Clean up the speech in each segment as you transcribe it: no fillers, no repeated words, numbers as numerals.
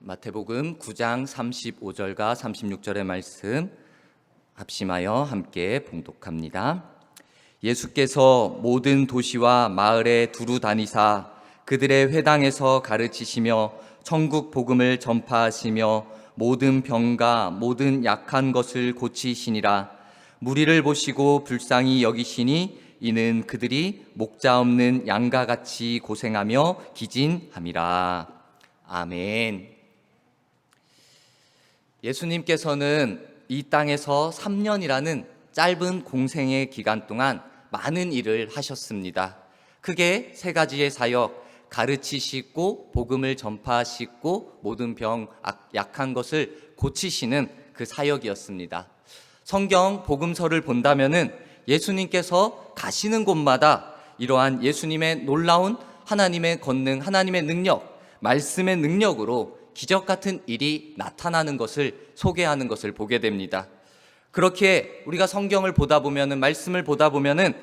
마태복음 9장 35절과 36절의 말씀 합심하여 함께 봉독합니다. 예수께서 모든 도시와 마을에 두루 다니사 그들의 회당에서 가르치시며 천국 복음을 전파하시며 모든 병과 모든 약한 것을 고치시니라. 무리를 보시고 불쌍히 여기시니 이는 그들이 목자 없는 양과 같이 고생하며 기진함이라. 아멘. 예수님께서는 이 땅에서 3년이라는 짧은 공생의 기간 동안 많은 일을 하셨습니다. 크게 세 가지의 사역, 가르치시고 복음을 전파하시고 모든 병, 약한 것을 고치시는 그 사역이었습니다. 성경 복음서를 본다면은 예수님께서 가시는 곳마다 이러한 예수님의 놀라운 하나님의 권능, 하나님의 능력, 말씀의 능력으로 기적 같은 일이 나타나는 것을 소개하는 것을 보게 됩니다. 그렇게 우리가 성경을 보다 보면은, 말씀을 보다 보면은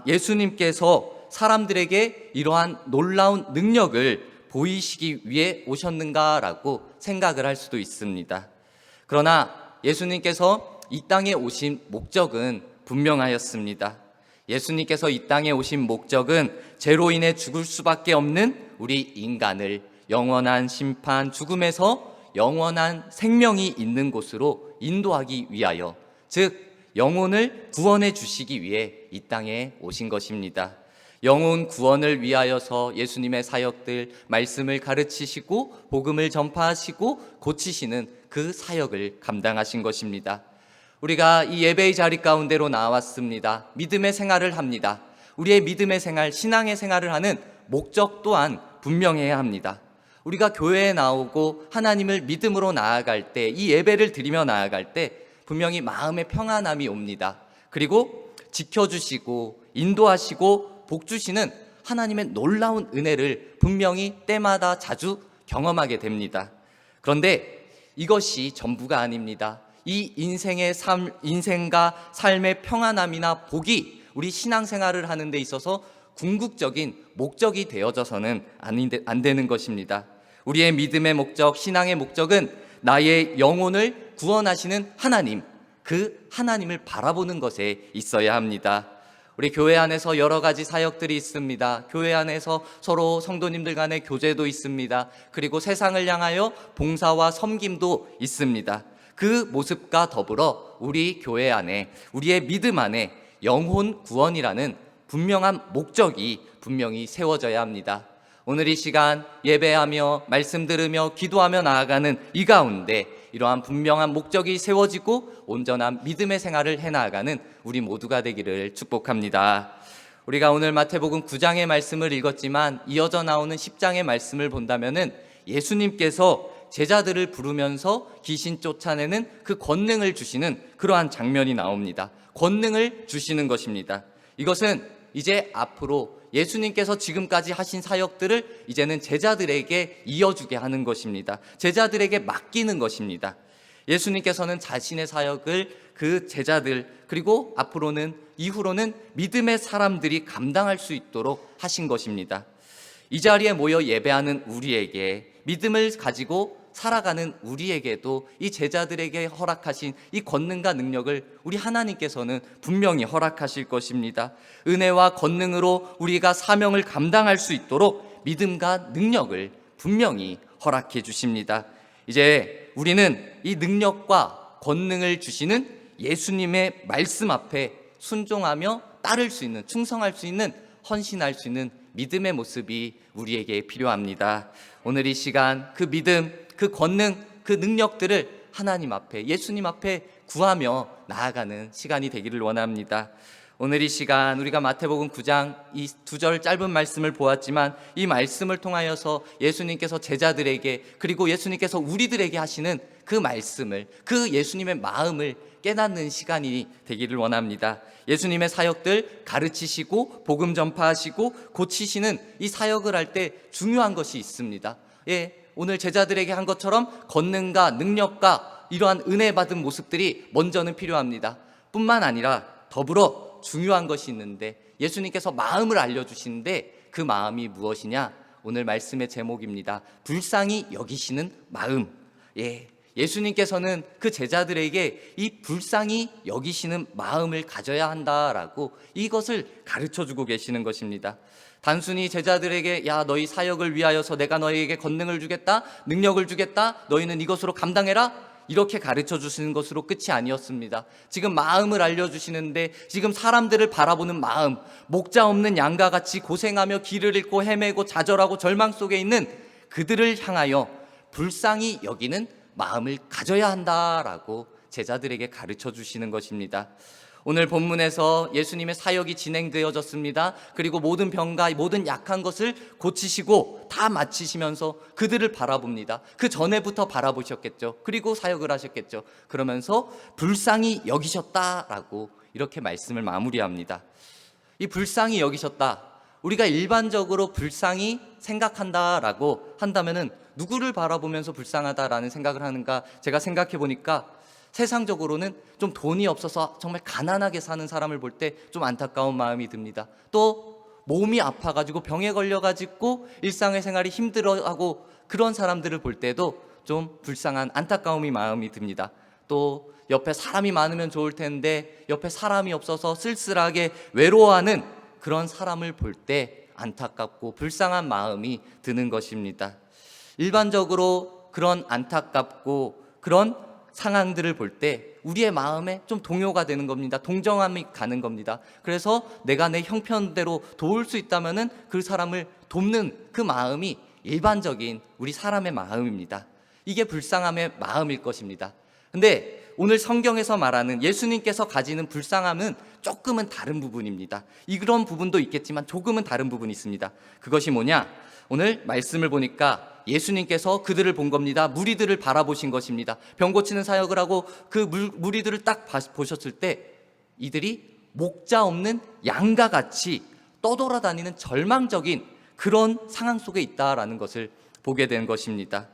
예수님께서 사람들에게 이러한 놀라운 능력을 보이시기 위해 오셨는가라고 생각을 할 수도 있습니다. 그러나 예수님께서 이 땅에 오신 목적은 분명하였습니다. 예수님께서 이 땅에 오신 목적은 죄로 인해 죽을 수밖에 없는 우리 인간을 영원한 심판, 죽음에서 영원한 생명이 있는 곳으로 인도하기 위하여, 즉 영혼을 구원해 주시기 위해 이 땅에 오신 것입니다. 영혼 구원을 위하여서 예수님의 사역들, 말씀을 가르치시고 복음을 전파하시고 고치시는 그 사역을 감당하신 것입니다. 우리가 이 예배의 자리 가운데로 나왔습니다. 믿음의 생활을 합니다. 우리의 믿음의 생활, 신앙의 생활을 하는 목적 또한 분명해야 합니다. 우리가 교회에 나오고 하나님을 믿음으로 나아갈 때, 이 예배를 드리며 나아갈 때 분명히 마음의 평안함이 옵니다. 그리고 지켜주시고 인도하시고 복주시는 하나님의 놀라운 은혜를 분명히 때마다 자주 경험하게 됩니다. 그런데 이것이 전부가 아닙니다. 이 인생과 삶의 평안함이나 복이 우리 신앙생활을 하는 데 있어서 궁극적인 목적이 되어져서는 안 되는 것입니다. 우리의 믿음의 목적, 신앙의 목적은 나의 영혼을 구원하시는 하나님, 그 하나님을 바라보는 것에 있어야 합니다. 우리 교회 안에서 여러 가지 사역들이 있습니다. 교회 안에서 서로 성도님들 간의 교제도 있습니다. 그리고 세상을 향하여 봉사와 섬김도 있습니다. 그 모습과 더불어 우리 교회 안에, 우리의 믿음 안에 영혼 구원이라는 분명한 목적이 분명히 세워져야 합니다. 오늘 이 시간 예배하며 말씀 들으며 기도하며 나아가는 이 가운데 이러한 분명한 목적이 세워지고 온전한 믿음의 생활을 해나가는 우리 모두가 되기를 축복합니다. 우리가 오늘 마태복음 9장의 말씀을 읽었지만 이어져 나오는 10장의 말씀을 본다면은 예수님께서 제자들을 부르면서 귀신 쫓아내는 그 권능을 주시는 그러한 장면이 나옵니다. 권능을 주시는 것입니다. 이것은 이제 앞으로 예수님께서 지금까지 하신 사역들을 이제는 제자들에게 이어주게 하는 것입니다. 제자들에게 맡기는 것입니다. 예수님께서는 자신의 사역을 그 제자들, 그리고 이후로는 믿음의 사람들이 감당할 수 있도록 하신 것입니다. 이 자리에 모여 예배하는 우리에게, 믿음을 가지고 살아가는 우리에게도 이 제자들에게 허락하신 이 권능과 능력을 우리 하나님께서는 분명히 허락하실 것입니다. 은혜와 권능으로 우리가 사명을 감당할 수 있도록 믿음과 능력을 분명히 허락해 주십니다. 이제 우리는 이 능력과 권능을 주시는 예수님의 말씀 앞에 순종하며 따를 수 있는, 충성할 수 있는, 헌신할 수 있는 믿음의 모습이 우리에게 필요합니다. 오늘 이 시간 그 믿음, 그 권능, 그 능력들을 하나님 앞에, 예수님 앞에 구하며 나아가는 시간이 되기를 원합니다. 오늘 이 시간 우리가 마태복음 9장 이 2절 짧은 말씀을 보았지만 이 말씀을 통하여서 예수님께서 제자들에게, 그리고 예수님께서 우리들에게 하시는 그 말씀을, 그 예수님의 마음을 깨닫는 시간이 되기를 원합니다. 예수님의 사역들 가르치시고 복음 전파하시고 고치시는 이 사역을 할 때 중요한 것이 있습니다. 오늘 제자들에게 한 것처럼 권능과 능력과 이러한 은혜 받은 모습들이 먼저는 필요합니다. 뿐만 아니라 더불어 중요한 것이 있는데, 예수님께서 마음을 알려주시는데 그 마음이 무엇이냐? 오늘 말씀의 제목입니다. 불쌍히 여기시는 마음. 예수님께서는 그 제자들에게 이 불쌍히 여기시는 마음을 가져야 한다라고 이것을 가르쳐주고 계시는 것입니다. 단순히 제자들에게 야 너희 사역을 위하여서 내가 너희에게 권능을 주겠다, 능력을 주겠다, 너희는 이것으로 감당해라, 이렇게 가르쳐 주시는 것으로 끝이 아니었습니다. 지금 마음을 알려주시는데 지금 사람들을 바라보는 마음, 목자 없는 양과 같이 고생하며 길을 잃고 헤매고 좌절하고 절망 속에 있는 그들을 향하여 불쌍히 여기는 마음을 가져야 한다라고 제자들에게 가르쳐 주시는 것입니다. 오늘 본문에서 예수님의 사역이 진행되어졌습니다. 그리고 모든 병과 모든 약한 것을 고치시고 다 마치시면서 그들을 바라봅니다. 그 전에부터 바라보셨겠죠. 그리고 사역을 하셨겠죠. 그러면서 불쌍히 여기셨다라고 이렇게 말씀을 마무리합니다. 이 불쌍히 여기셨다, 우리가 일반적으로 불쌍히 생각한다라고 한다면은 누구를 바라보면서 불쌍하다라는 생각을 하는가, 제가 생각해 보니까 세상적으로는 좀 돈이 없어서 정말 가난하게 사는 사람을 볼 때 좀 안타까운 마음이 듭니다. 또 몸이 아파가지고 병에 걸려가지고 일상의 생활이 힘들어하고 그런 사람들을 볼 때도 좀 불쌍한 안타까움이 마음이 듭니다. 또 옆에 사람이 많으면 좋을 텐데 옆에 사람이 없어서 쓸쓸하게 외로워하는 그런 사람을 볼 때 안타깝고 불쌍한 마음이 드는 것입니다. 일반적으로 그런 안타깝고 그런 상황들을 볼 때 우리의 마음에 좀 동요가 되는 겁니다. 동정함이 가는 겁니다. 그래서 내가 내 형편대로 도울 수 있다면은 그 사람을 돕는 그 마음이 일반적인 우리 사람의 마음입니다. 이게 불쌍함의 마음일 것입니다. 근데 오늘 성경에서 말하는 예수님께서 가지는 불쌍함은 조금은 다른 부분입니다. 이런 부분도 있겠지만 조금은 다른 부분이 있습니다. 그것이 뭐냐? 오늘 말씀을 보니까 예수님께서 그들을 본 겁니다. 무리들을 바라보신 것입니다. 병 고치는 사역을 하고 그 무리들을 딱 보셨을 때 이들이 목자 없는 양과 같이 떠돌아다니는 절망적인 그런 상황 속에 있다라는 것을 보게 된 것입니다.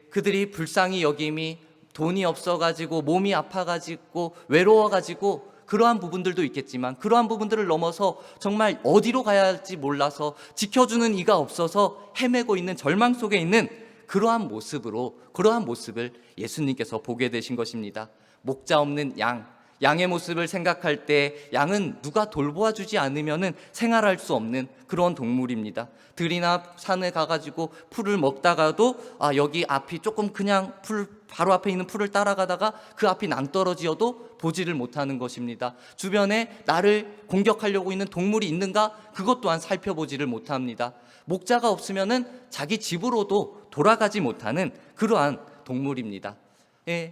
그들이 불쌍히 여김이 돈이 없어가지고 몸이 아파가지고 외로워가지고 그러한 부분들도 있겠지만 그러한 부분들을 넘어서 정말 어디로 가야 할지 몰라서 지켜주는 이가 없어서 헤매고 있는 절망 속에 있는 그러한 모습을 예수님께서 보게 되신 것입니다. 목자 없는 양의 모습을 생각할 때 양은 누가 돌보아주지 않으면 생활할 수 없는 그런 동물입니다. 들이나 산에 가가지고 풀을 먹다가도 여기 앞이 조금 그냥 바로 앞에 있는 풀을 따라가다가 그 앞이 낭떠러지여도 보지를 못하는 것입니다. 주변에 나를 공격하려고 있는 동물이 있는가? 그것 또한 살펴보지를 못합니다. 목자가 없으면은 자기 집으로도 돌아가지 못하는 그러한 동물입니다.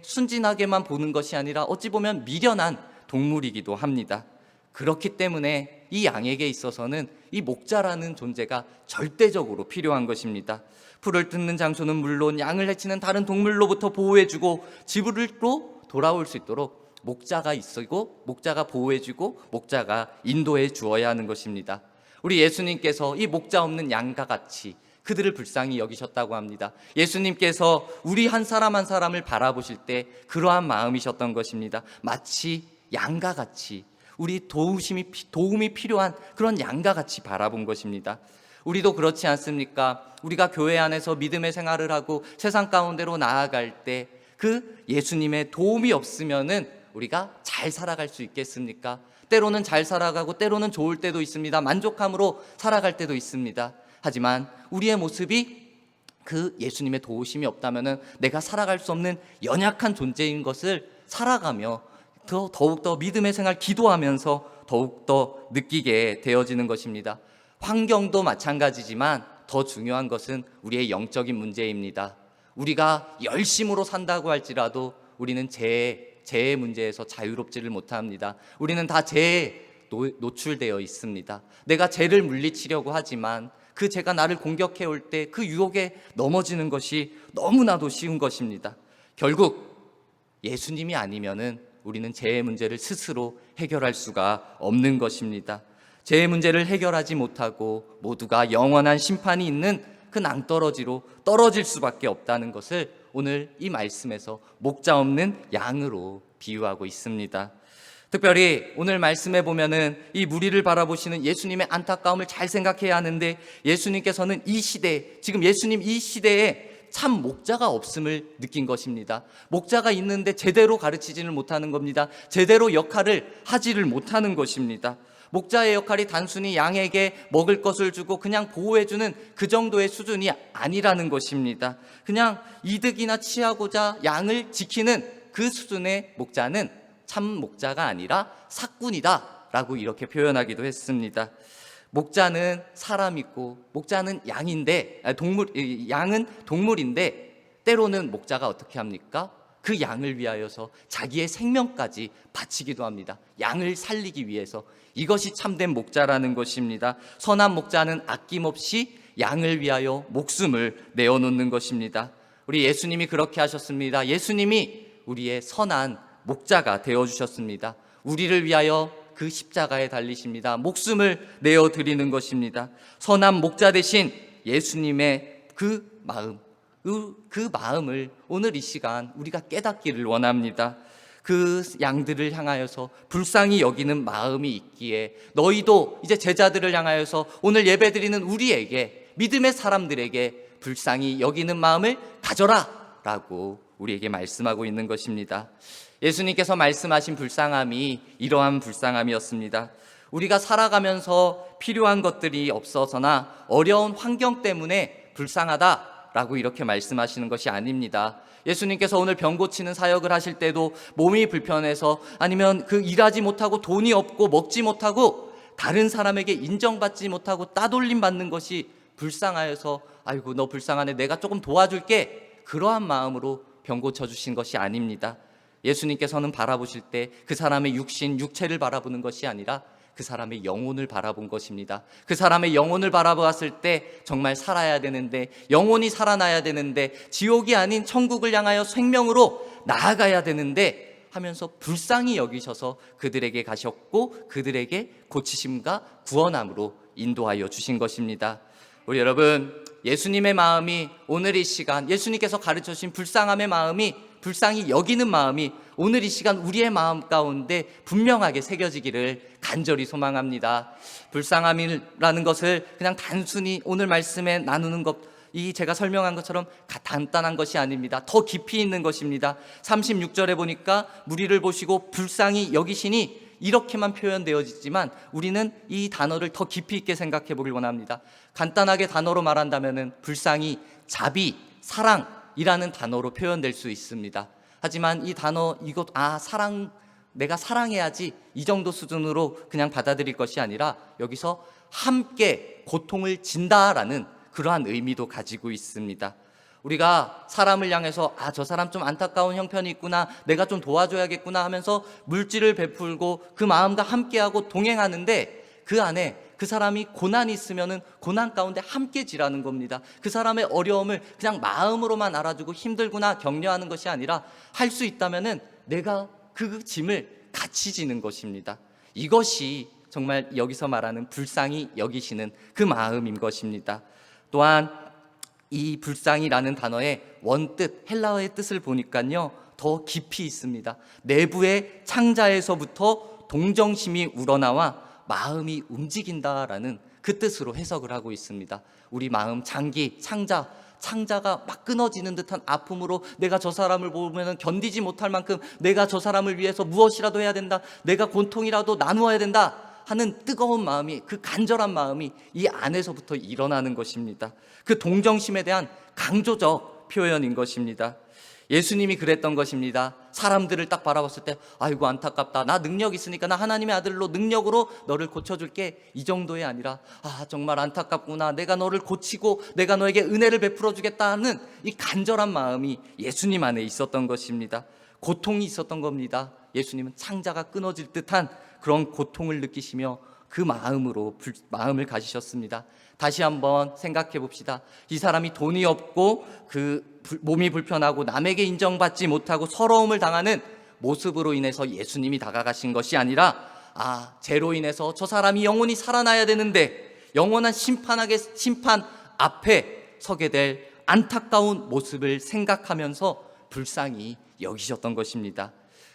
순진하게만 보는 것이 아니라 어찌 보면 미련한 동물이기도 합니다. 그렇기 때문에 이 양에게 있어서는 이 목자라는 존재가 절대적으로 필요한 것입니다. 풀을 뜯는 장소는 물론 양을 해치는 다른 동물로부터 보호해주고 집으로 돌아올 수 있도록 목자가 있고 목자가 보호해주고 목자가 인도해 주어야 하는 것입니다. 우리 예수님께서 이 목자 없는 양과 같이 그들을 불쌍히 여기셨다고 합니다. 예수님께서 우리 한 사람 한 사람을 바라보실 때 그러한 마음이셨던 것입니다. 마치 양과 같이 우리 도움이 필요한 그런 양과 같이 바라본 것입니다. 우리도 그렇지 않습니까? 우리가 교회 안에서 믿음의 생활을 하고 세상 가운데로 나아갈 때 그 예수님의 도움이 없으면은 우리가 잘 살아갈 수 있겠습니까? 때로는 잘 살아가고 때로는 좋을 때도 있습니다. 만족함으로 살아갈 때도 있습니다. 하지만 우리의 모습이 그 예수님의 도우심이 없다면은 내가 살아갈 수 없는 연약한 존재인 것을 살아가며 더욱더 믿음의 생활 기도하면서 더욱더 느끼게 되어지는 것입니다. 환경도 마찬가지지만 더 중요한 것은 우리의 영적인 문제입니다. 우리가 열심으로 산다고 할지라도 우리는 재해 문제에서 자유롭지를 못합니다. 우리는 다 재해에 노출되어 있습니다. 내가 죄를 물리치려고 하지만 그 죄가 나를 공격해 올 때 그 유혹에 넘어지는 것이 너무나도 쉬운 것입니다. 결국 예수님이 아니면은 우리는 죄의 문제를 스스로 해결할 수가 없는 것입니다. 죄의 문제를 해결하지 못하고 모두가 영원한 심판이 있는 그 낭떠러지로 떨어질 수밖에 없다는 것을 오늘 이 말씀에서 목자 없는 양으로 비유하고 있습니다. 특별히 오늘 말씀에 보면은 이 무리를 바라보시는 예수님의 안타까움을 잘 생각해야 하는데, 예수님께서는 이 시대, 지금 예수님 이 시대에 참 목자가 없음을 느낀 것입니다. 목자가 있는데 제대로 가르치지는 못하는 겁니다. 제대로 역할을 하지를 못하는 것입니다. 목자의 역할이 단순히 양에게 먹을 것을 주고 그냥 보호해주는 그 정도의 수준이 아니라는 것입니다. 그냥 이득이나 취하고자 양을 지키는 그 수준의 목자는 참 목자가 아니라 사꾼이다 라고 이렇게 표현하기도 했습니다. 목자는 사람이고 목자는 양인데, 양은 동물인데, 때로는 목자가 어떻게 합니까? 그 양을 위하여서 자기의 생명까지 바치기도 합니다. 양을 살리기 위해서. 이것이 참된 목자라는 것입니다. 선한 목자는 아낌없이 양을 위하여 목숨을 내어놓는 것입니다. 우리 예수님이 그렇게 하셨습니다. 예수님이 우리의 선한 목자가 되어주셨습니다. 우리를 위하여 그 십자가에 달리십니다. 목숨을 내어드리는 것입니다. 선한 목자 대신 예수님의 그 마음을 오늘 이 시간 우리가 깨닫기를 원합니다. 그 양들을 향하여서 불쌍히 여기는 마음이 있기에 너희도 이제 제자들을 향하여서 오늘 예배드리는 우리에게, 믿음의 사람들에게 불쌍히 여기는 마음을 가져라 라고 우리에게 말씀하고 있는 것입니다. 예수님께서 말씀하신 불쌍함이 이러한 불쌍함이었습니다. 우리가 살아가면서 필요한 것들이 없어서나 어려운 환경 때문에 불쌍하다라고 이렇게 말씀하시는 것이 아닙니다. 예수님께서 오늘 병 고치는 사역을 하실 때도 몸이 불편해서, 아니면 그 일하지 못하고 돈이 없고 먹지 못하고 다른 사람에게 인정받지 못하고 따돌림 받는 것이 불쌍하여서 아이고 너 불쌍하네 내가 조금 도와줄게, 그러한 마음으로 병 고쳐주신 것이 아닙니다. 예수님께서는 바라보실 때 그 사람의 육체를 바라보는 것이 아니라 그 사람의 영혼을 바라본 것입니다. 그 사람의 영혼을 바라보았을 때 정말 살아야 되는데, 영혼이 살아나야 되는데, 지옥이 아닌 천국을 향하여 생명으로 나아가야 되는데 하면서 불쌍히 여기셔서 그들에게 가셨고 그들에게 고치심과 구원함으로 인도하여 주신 것입니다. 우리 여러분, 예수님의 마음이 오늘 이 시간, 예수님께서 가르쳐 주신 불쌍함의 마음이, 불쌍히 여기는 마음이 오늘 이 시간 우리의 마음 가운데 분명하게 새겨지기를 간절히 소망합니다. 불쌍함이라는 것을 그냥 단순히 오늘 말씀에 나누는 것, 이 제가 설명한 것처럼 간단한 것이 아닙니다. 더 깊이 있는 것입니다. 36절에 보니까 무리를 보시고 불쌍히 여기시니 이렇게만 표현되어지지만 우리는 이 단어를 더 깊이 있게 생각해 보길 원합니다. 간단하게 단어로 말한다면 불쌍히, 자비, 사랑이라는 단어로 표현될 수 있습니다. 하지만 이 단어, 사랑, 내가 사랑해야지, 이 정도 수준으로 그냥 받아들일 것이 아니라 여기서 함께 고통을 진다라는 그러한 의미도 가지고 있습니다. 우리가 사람을 향해서 저 사람 좀 안타까운 형편이 있구나, 내가 좀 도와줘야겠구나 하면서 물질을 베풀고 그 마음과 함께하고 동행하는데, 그 안에 그 사람이 고난이 있으면은 고난 가운데 함께 지라는 겁니다. 그 사람의 어려움을 그냥 마음으로만 알아주고 힘들구나 격려하는 것이 아니라 할 수 있다면은 내가 그 짐을 같이 지는 것입니다. 이것이 정말 여기서 말하는 불쌍히 여기시는 그 마음인 것입니다. 또한 이 불쌍히라는 단어의 원뜻, 헬라어의 뜻을 보니까요 더 깊이 있습니다. 내부의 창자에서부터 동정심이 우러나와 마음이 움직인다라는 그 뜻으로 해석을 하고 있습니다. 우리 마음 장기, 창자가 막 끊어지는 듯한 아픔으로 내가 저 사람을 보면 견디지 못할 만큼 내가 저 사람을 위해서 무엇이라도 해야 된다, 내가 고통이라도 나누어야 된다 하는 뜨거운 마음이, 그 간절한 마음이 이 안에서부터 일어나는 것입니다. 그 동정심에 대한 강조적 표현인 것입니다. 예수님이 그랬던 것입니다. 사람들을 딱 바라봤을 때 아이고 안타깝다, 나 능력 있으니까 나 하나님의 아들로 능력으로 너를 고쳐줄게, 이 정도의 아니라 정말 안타깝구나, 내가 너를 고치고 내가 너에게 은혜를 베풀어 주겠다 하는 이 간절한 마음이 예수님 안에 있었던 것입니다. 고통이 있었던 겁니다. 예수님은 창자가 끊어질 듯한 그런 고통을 느끼시며 그 마음을 가지셨습니다. 다시 한번 생각해 봅시다. 이 사람이 돈이 없고 몸이 불편하고 남에게 인정받지 못하고 서러움을 당하는 모습으로 인해서 예수님이 다가가신 것이 아니라 죄로 인해서 저 사람이 영원히 살아나야 되는데 영원한 심판 앞에 서게 될 안타까운 모습을 생각하면서 불쌍히 여기셨던 것입니다.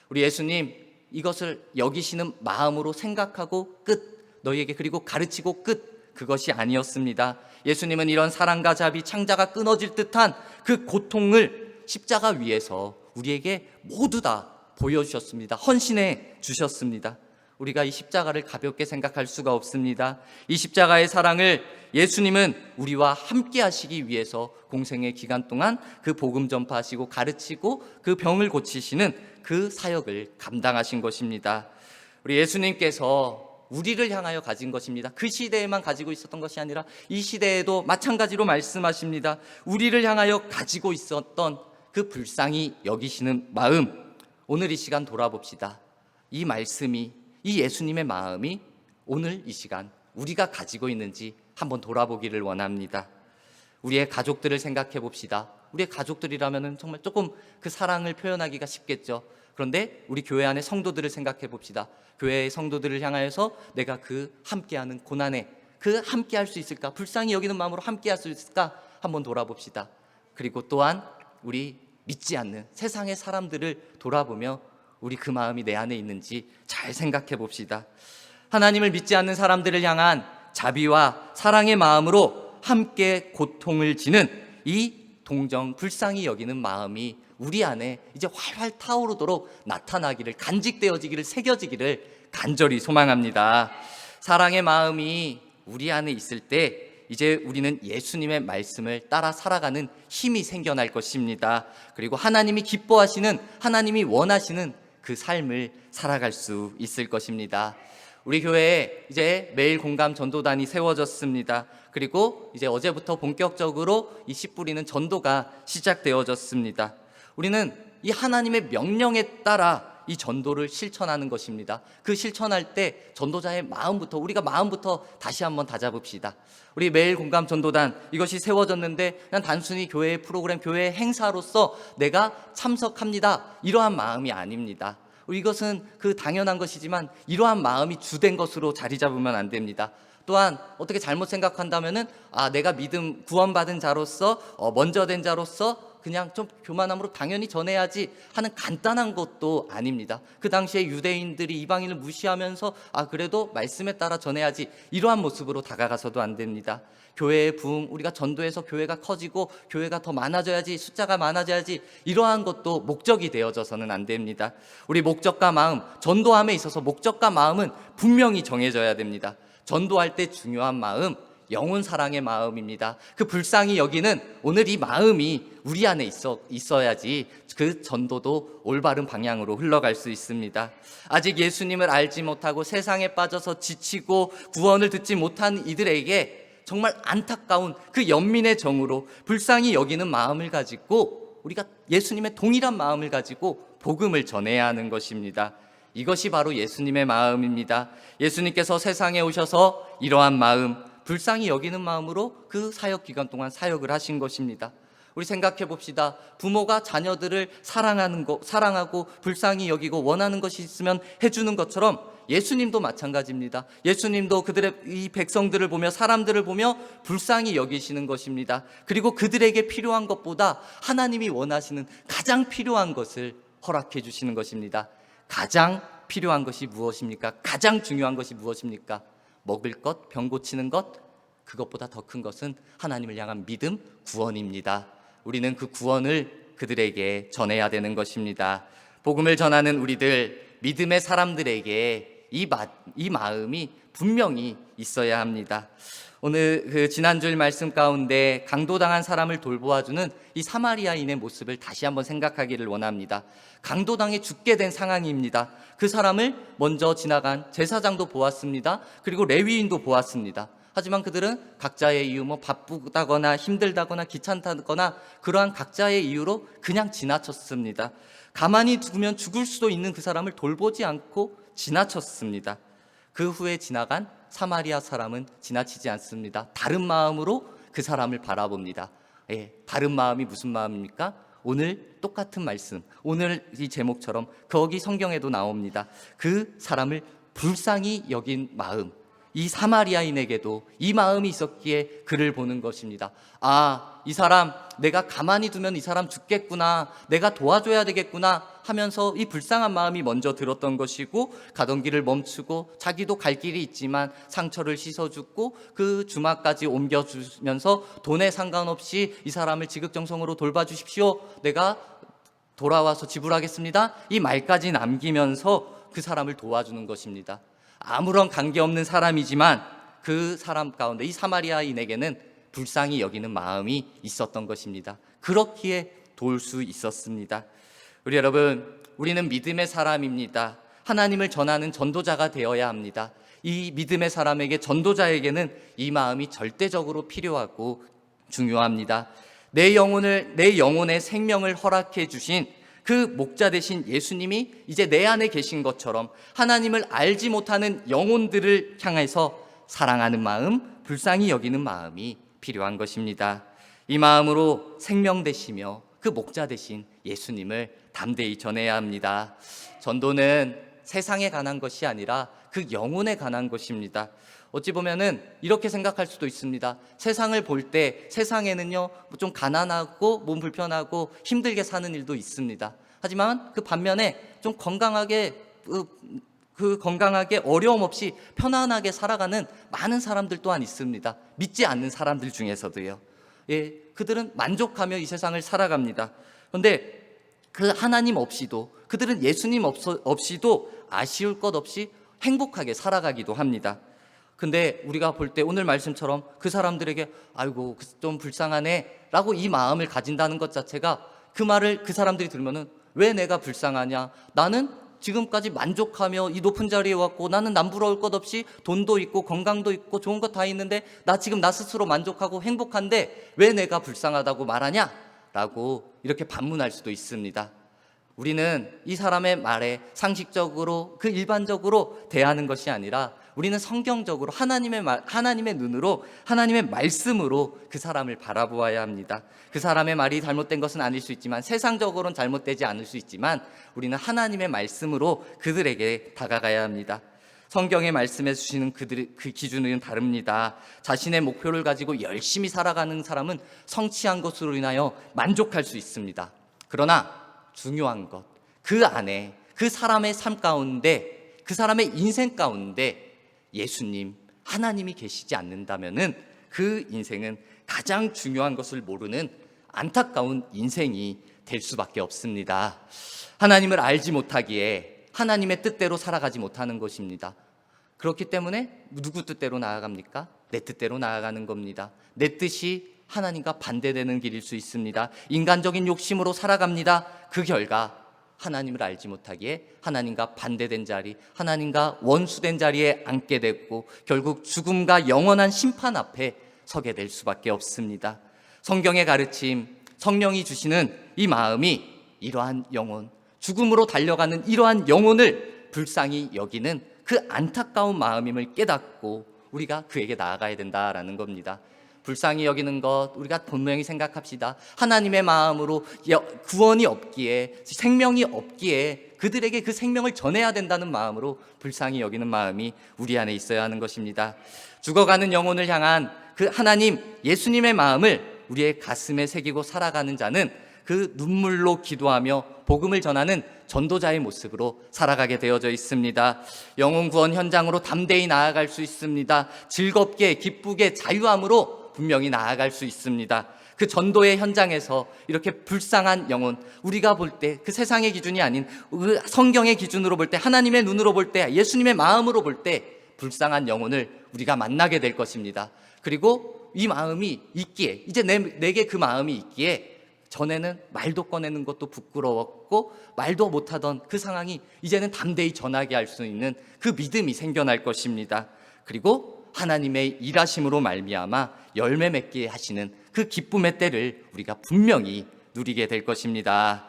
우리 예수님 이것을 여기시는 마음으로 생각하고 끝, 너희에게 그리고 가르치고 끝, 그것이 아니었습니다. 예수님은 이런 사랑과 자비, 창자가 끊어질 듯한 그 고통을 십자가 위에서 우리에게 모두 다 보여주셨습니다. 헌신해 주셨습니다. 우리가 이 십자가를 가볍게 생각할 수가 없습니다. 이 십자가의 사랑을 예수님은 우리와 함께 하시기 위해서 공생의 기간 동안 그 복음 전파하시고 가르치고 그 병을 고치시는 그 사역을 감당하신 것입니다. 우리 예수님께서 우리를 향하여 가진 것입니다. 그 시대에만 가지고 있었던 것이 아니라 이 시대에도 마찬가지로 말씀하십니다. 우리를 향하여 가지고 있었던 그 불쌍히 여기시는 마음, 오늘 이 시간 돌아봅시다. 이 말씀이, 이 예수님의 마음이 오늘 이 시간 우리가 가지고 있는지 한번 돌아보기를 원합니다. 우리의 가족들을 생각해 봅시다. 우리의 가족들이라면 정말 조금 그 사랑을 표현하기가 쉽겠죠. 그런데 우리 교회 안의 성도들을 생각해 봅시다. 교회의 성도들을 향하여서 내가 그 함께하는 고난에 그 함께할 수 있을까? 불쌍히 여기는 마음으로 함께할 수 있을까? 한번 돌아봅시다. 그리고 또한 우리 믿지 않는 세상의 사람들을 돌아보며 우리 그 마음이 내 안에 있는지 잘 생각해 봅시다. 하나님을 믿지 않는 사람들을 향한 자비와 사랑의 마음으로 함께 고통을 지는 이 동정, 불쌍히 여기는 마음이 우리 안에 이제 활활 타오르도록 나타나기를, 간직되어지기를, 새겨지기를 간절히 소망합니다. 사랑의 마음이 우리 안에 있을 때 이제 우리는 예수님의 말씀을 따라 살아가는 힘이 생겨날 것입니다. 그리고 하나님이 기뻐하시는, 하나님이 원하시는 그 삶을 살아갈 수 있을 것입니다. 우리 교회에 이제 매일 공감 전도단이 세워졌습니다. 그리고 이제 어제부터 본격적으로 이 씨 뿌리는 전도가 시작되어졌습니다. 우리는 이 하나님의 명령에 따라 이 전도를 실천하는 것입니다. 그 실천할 때 전도자의 마음부터, 우리가 마음부터 다시 한번 다잡읍시다. 우리 매일 공감 전도단, 이것이 세워졌는데 그냥 단순히 교회의 프로그램, 교회의 행사로서 내가 참석합니다, 이러한 마음이 아닙니다. 이것은 그 당연한 것이지만 이러한 마음이 주된 것으로 자리 잡으면 안 됩니다. 또한 어떻게 잘못 생각한다면은 내가 믿음 구원받은 자로서 먼저 된 자로서 그냥 좀 교만함으로 당연히 전해야지 하는 간단한 것도 아닙니다. 그 당시에 유대인들이 이방인을 무시하면서 그래도 말씀에 따라 전해야지, 이러한 모습으로 다가가서도 안 됩니다. 교회의 부흥, 우리가 전도해서 교회가 커지고 교회가 더 많아져야지, 숫자가 많아져야지, 이러한 것도 목적이 되어져서는 안 됩니다. 우리 목적과 마음, 전도함에 있어서 목적과 마음은 분명히 정해져야 됩니다. 전도할 때 중요한 마음, 영혼 사랑의 마음입니다. 그 불쌍히 여기는 오늘 이 마음이 우리 안에 있어야지 그 전도도 올바른 방향으로 흘러갈 수 있습니다. 아직 예수님을 알지 못하고 세상에 빠져서 지치고 구원을 듣지 못한 이들에게 정말 안타까운 그 연민의 정으로 불쌍히 여기는 마음을 가지고 우리가 예수님의 동일한 마음을 가지고 복음을 전해야 하는 것입니다. 이것이 바로 예수님의 마음입니다. 예수님께서 세상에 오셔서 이러한 마음, 불쌍히 여기는 마음으로 그 사역 기간 동안 사역을 하신 것입니다. 우리 생각해 봅시다. 부모가 자녀들을 사랑하고 불쌍히 여기고 원하는 것이 있으면 해주는 것처럼 예수님도 마찬가지입니다. 예수님도 그들의 이 백성들을 보며, 사람들을 보며 불쌍히 여기시는 것입니다. 그리고 그들에게 필요한 것보다 하나님이 원하시는 가장 필요한 것을 허락해 주시는 것입니다. 가장 필요한 것이 무엇입니까? 가장 중요한 것이 무엇입니까? 먹을 것, 병 고치는 것, 그것보다 더 큰 것은 하나님을 향한 믿음, 구원입니다. 우리는 그 구원을 그들에게 전해야 되는 것입니다. 복음을 전하는 우리들, 믿음의 사람들에게 이 마음이 분명히 있어야 합니다. 오늘 그 지난주일 말씀 가운데 강도당한 사람을 돌보아주는 이 사마리아인의 모습을 다시 한번 생각하기를 원합니다. 강도당해 죽게 된 상황입니다. 그 사람을 먼저 지나간 제사장도 보았습니다. 그리고 레위인도 보았습니다. 하지만 그들은 각자의 이유, 바쁘다거나 힘들다거나 귀찮다거나 그러한 각자의 이유로 그냥 지나쳤습니다. 가만히 두면 죽을 수도 있는 그 사람을 돌보지 않고 지나쳤습니다. 그 후에 지나간 사마리아 사람은 지나치지 않습니다. 다른 마음으로 그 사람을 바라봅니다. 다른 마음이 무슨 마음입니까? 오늘 똑같은 말씀, 오늘 이 제목처럼 거기 성경에도 나옵니다. 그 사람을 불쌍히 여긴 마음, 이 사마리아인에게도 이 마음이 있었기에 그를 보는 것입니다. 아, 이 사람 내가 가만히 두면 이 사람 죽겠구나, 내가 도와줘야 되겠구나 하면서 이 불쌍한 마음이 먼저 들었던 것이고, 가던 길을 멈추고 자기도 갈 길이 있지만 상처를 씻어주고 그 주막까지 옮겨주면서 돈에 상관없이 이 사람을 지극정성으로 돌봐주십시오, 내가 돌아와서 지불하겠습니다, 이 말까지 남기면서 그 사람을 도와주는 것입니다. 아무런 관계없는 사람이지만 그 사람 가운데 이 사마리아인에게는 불쌍히 여기는 마음이 있었던 것입니다. 그렇기에 도울 수 있었습니다. 우리 여러분, 우리는 믿음의 사람입니다. 하나님을 전하는 전도자가 되어야 합니다. 이 믿음의 사람에게, 전도자에게는 이 마음이 절대적으로 필요하고 중요합니다. 내 영혼의 생명을 허락해 주신 그 목자 되신 예수님이 이제 내 안에 계신 것처럼 하나님을 알지 못하는 영혼들을 향해서 사랑하는 마음, 불쌍히 여기는 마음이 필요한 것입니다. 이 마음으로 생명 되시며 그 목자 되신 예수님을 담대히 전해야 합니다. 전도는 세상에 관한 것이 아니라 그 영혼에 관한 것입니다. 어찌 보면은 이렇게 생각할 수도 있습니다. 세상을 볼 때 세상에는요, 좀 가난하고 몸 불편하고 힘들게 사는 일도 있습니다. 하지만 그 반면에 좀 건강하게 어려움 없이 편안하게 살아가는 많은 사람들 또한 있습니다. 믿지 않는 사람들 중에서도요. 예, 그들은 만족하며 이 세상을 살아갑니다. 그런데 그 하나님 없이도, 그들은 예수님 없이도 아쉬울 것 없이 행복하게 살아가기도 합니다. 근데 우리가 볼 때 오늘 말씀처럼 그 사람들에게 아이고 좀 불쌍하네 라고 이 마음을 가진다는 것 자체가, 그 말을 그 사람들이 들으면은 왜 내가 불쌍하냐, 나는 지금까지 만족하며 이 높은 자리에 왔고 나는 남부러울 것 없이 돈도 있고 건강도 있고 좋은 것 다 있는데 나 지금 나 스스로 만족하고 행복한데 왜 내가 불쌍하다고 말하냐 라고 이렇게 반문할 수도 있습니다. 우리는 이 사람의 말에 상식적으로 그 일반적으로 대하는 것이 아니라 우리는 성경적으로 하나님의 눈으로, 하나님의 말씀으로 그 사람을 바라보아야 합니다. 그 사람의 말이 잘못된 것은 아닐 수 있지만, 세상적으로는 잘못되지 않을 수 있지만 우리는 하나님의 말씀으로 그들에게 다가가야 합니다. 성경의 말씀에 주시는 그 기준은 다릅니다. 자신의 목표를 가지고 열심히 살아가는 사람은 성취한 것으로 인하여 만족할 수 있습니다. 그러나 중요한 것, 그 안에, 그 사람의 삶 가운데, 그 사람의 인생 가운데 예수님, 하나님이 계시지 않는다면은 그 인생은 가장 중요한 것을 모르는 안타까운 인생이 될 수밖에 없습니다. 하나님을 알지 못하기에 하나님의 뜻대로 살아가지 못하는 것입니다. 그렇기 때문에 누구 뜻대로 나아갑니까? 내 뜻대로 나아가는 겁니다. 내 뜻이 하나님과 반대되는 길일 수 있습니다. 인간적인 욕심으로 살아갑니다. 그 결과 하나님을 알지 못하기에 하나님과 반대된 자리, 하나님과 원수된 자리에 앉게 되고 결국 죽음과 영원한 심판 앞에 서게 될 수밖에 없습니다. 성경의 가르침, 성령이 주시는 이 마음이 이러한 영혼, 죽음으로 달려가는 이러한 영혼을 불쌍히 여기는 그 안타까운 마음임을 깨닫고 우리가 그에게 나아가야 된다라는 겁니다. 불쌍히 여기는 것, 우리가 분명히 생각합시다. 하나님의 마음으로 구원이 없기에, 생명이 없기에 그들에게 그 생명을 전해야 된다는 마음으로 불쌍히 여기는 마음이 우리 안에 있어야 하는 것입니다. 죽어가는 영혼을 향한 그 하나님, 예수님의 마음을 우리의 가슴에 새기고 살아가는 자는 그 눈물로 기도하며 복음을 전하는 전도자의 모습으로 살아가게 되어져 있습니다. 영혼 구원 현장으로 담대히 나아갈 수 있습니다. 즐겁게, 기쁘게, 자유함으로 분명히 나아갈 수 있습니다. 그 전도의 현장에서 이렇게 불쌍한 영혼, 우리가 볼 때 그 세상의 기준이 아닌 성경의 기준으로 볼 때, 하나님의 눈으로 볼 때, 예수님의 마음으로 볼 때 불쌍한 영혼을 우리가 만나게 될 것입니다. 그리고 이 마음이 있기에, 이제 내게 그 마음이 있기에 전에는 말도 꺼내는 것도 부끄러웠고 말도 못하던 그 상황이 이제는 담대히 전하게 할 수 있는 그 믿음이 생겨날 것입니다. 그리고 하나님의 일하심으로 말미암아 열매 맺게 하시는 그 기쁨의 때를 우리가 분명히 누리게 될 것입니다.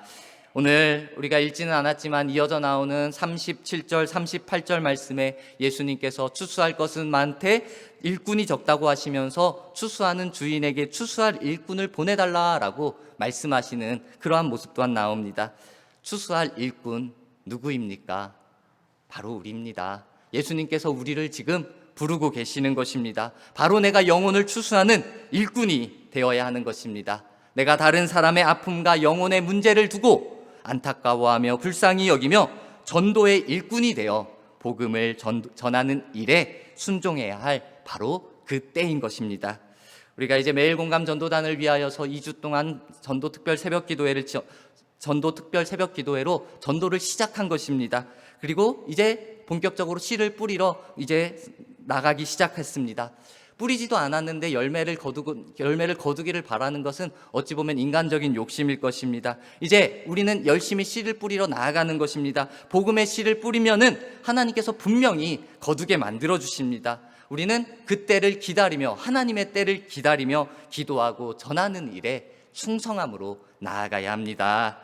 오늘 우리가 읽지는 않았지만 이어져 나오는 37절, 38절 말씀에 예수님께서 추수할 것은 많되 일꾼이 적다고 하시면서 추수하는 주인에게 추수할 일꾼을 보내달라라고 말씀하시는 그러한 모습 또한 나옵니다. 추수할 일꾼 누구입니까? 바로 우리입니다. 예수님께서 우리를 지금 부르고 계시는 것입니다. 바로 내가 영혼을 추수하는 일꾼이 되어야 하는 것입니다. 내가 다른 사람의 아픔과 영혼의 문제를 두고 안타까워하며 불쌍히 여기며 전도의 일꾼이 되어 복음을 전하는 일에 순종해야 할 바로 그 때인 것입니다. 우리가 이제 매일 공감 전도단을 위하여서 2주 동안 전도 특별 새벽 기도회로 전도를 시작한 것입니다. 그리고 이제 본격적으로 씨를 뿌리러 이제 나가기 시작했습니다. 뿌리지도 않았는데 열매를 거두기를 바라는 것은 어찌 보면 인간적인 욕심일 것입니다. 이제 우리는 열심히 씨를 뿌리러 나아가는 것입니다. 복음의 씨를 뿌리면은 하나님께서 분명히 거두게 만들어 주십니다. 우리는 그 때를 기다리며 하나님의 때를 기다리며 기도하고 전하는 일에 충성함으로 나아가야 합니다.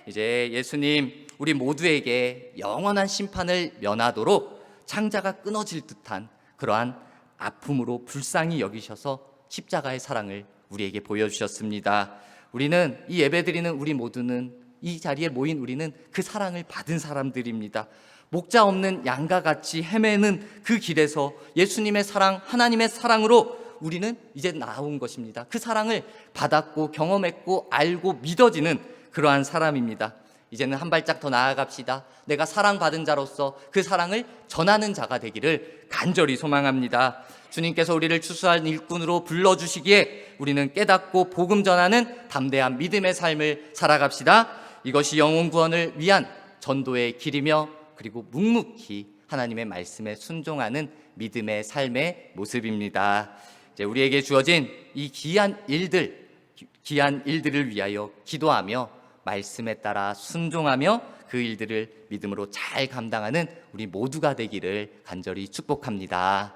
이제 예수님 우리 모두에게 영원한 심판을 면하도록 창자가 끊어질 듯한 그러한 아픔으로 불쌍히 여기셔서 십자가의 사랑을 우리에게 보여주셨습니다. 우리는 이 예배드리는 우리 모두는 이 자리에 모인 우리는 그 사랑을 받은 사람들입니다. 목자 없는 양과 같이 헤매는 그 길에서 예수님의 사랑, 하나님의 사랑으로 우리는 이제 나온 것입니다. 그 사랑을 받았고 경험했고 알고 믿어지는 그러한 사람입니다. 이제는 한 발짝 더 나아갑시다. 내가 사랑받은 자로서 그 사랑을 전하는 자가 되기를 간절히 소망합니다. 주님께서 우리를 추수할 일꾼으로 불러주시기에 우리는 깨닫고 복음 전하는 담대한 믿음의 삶을 살아갑시다. 이것이 영혼 구원을 위한 전도의 길이며 그리고 묵묵히 하나님의 말씀에 순종하는 믿음의 삶의 모습입니다. 이제 우리에게 주어진 이 귀한 일들을 위하여 기도하며 말씀에 따라 순종하며 그 일들을 믿음으로 잘 감당하는 우리 모두가 되기를 간절히 축복합니다.